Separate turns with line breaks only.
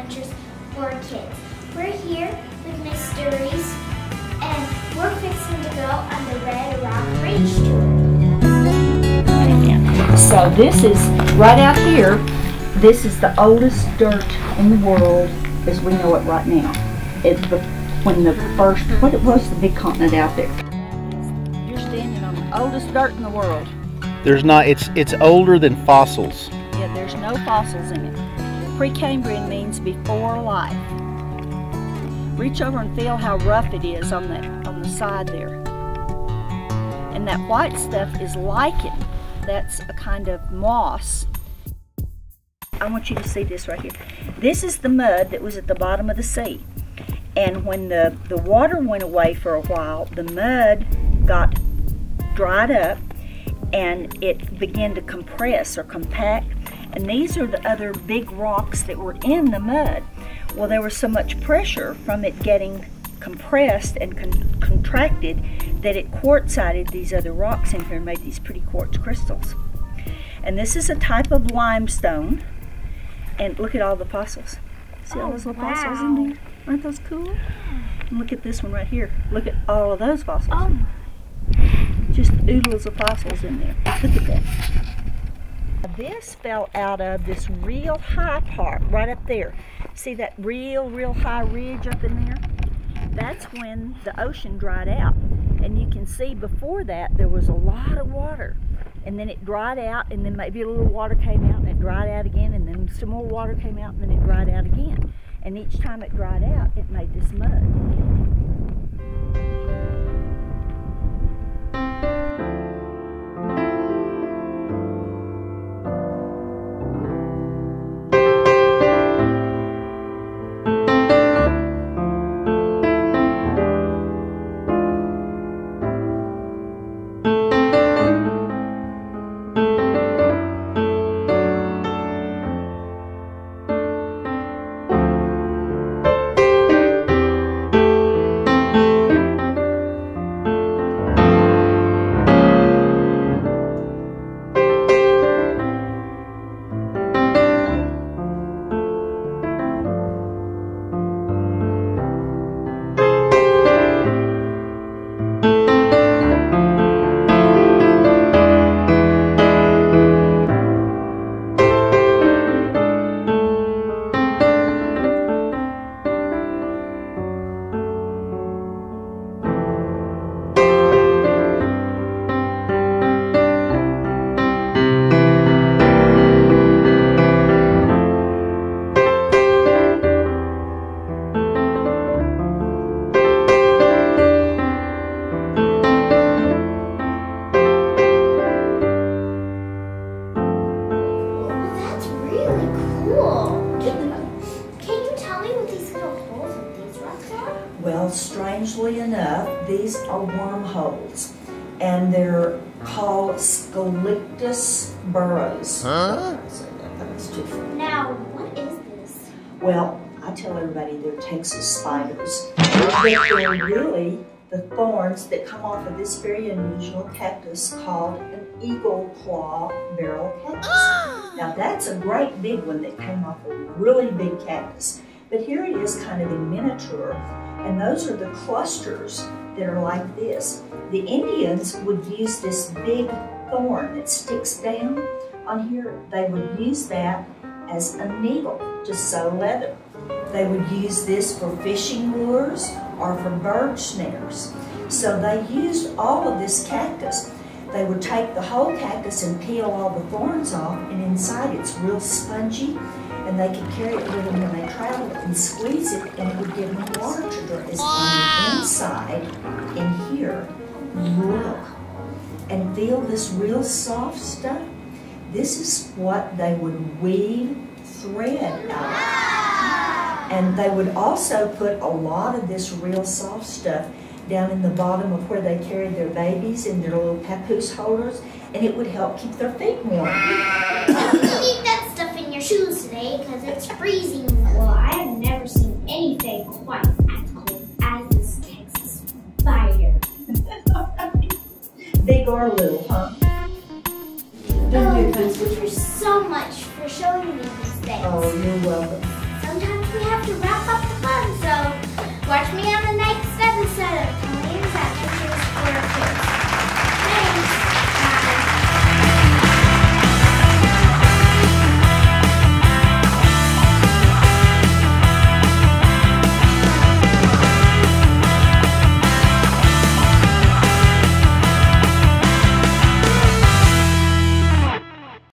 adventures for kids. We're here with Mysteries, and we're fixing to go on the Red Rock Range tour.
So this is, right out here, this is the oldest dirt in the world as we know it right now. It's when the first, what was the big continent out there? You're standing on the oldest dirt in the world.
There's not, it's older than fossils.
Yeah, there's no fossils in it. Precambrian means before life. Reach over and feel how rough it is on the side there. And that white stuff is lichen. That's a kind of moss. I want you to see this right here. This is the mud that was at the bottom of the sea. And when the water went away for a while, the mud got dried up and it began to compress or compact. And these are the other big rocks that were in the mud. Well, there was so much pressure from it getting compressed and contracted that it quartzite these other rocks in here and made these pretty quartz crystals. And this is a type of limestone. And look at all the fossils. See all those little fossils in there? Aren't those cool? And look at this one right here. Look at all of those fossils.
Oh.
Just oodles of fossils in there. Look at that. This fell out of this real high part right up there. See that real high ridge up in there? That's when the ocean dried out. And you can see before that there was a lot of water. And then it dried out, and then maybe a little water came out and it dried out again, and then some more water came out and then it dried out again. And each time it dried out, it made this mud. Well, strangely enough, these are wormholes, and they're called scolictus burrows.
Huh? Now, what is this?
Well, I tell everybody they're Texas spiders. They're really the thorns that come off of this very unusual cactus called an eagle claw barrel cactus. Now, that's a great big one that came off a really big cactus. But here it is kind of in miniature. And those are the clusters that are like this. The Indians would use this big thorn that sticks down on here. They would use that as a needle to sew leather. They would use this for fishing lures or for bird snares. So they used all of this cactus. They would take the whole cactus and peel all the thorns off, and inside it's real spongy. And they could carry it with them when they traveled and squeeze it, and it would give them water to drink. It's on the inside in here. Look. And feel this real soft stuff? This is what they would weave thread out of. And they would also put a lot of this real soft stuff down in the bottom of where they carried their babies in their little papoose holders, and it would help keep their feet warm.
Shoes today because it's freezing. Well, I have never seen anything quite as cold as this Texas spider.
Big or little, huh?
Thank you so much for showing me these things.
Oh, you're welcome.
Sometimes we have to wrap up the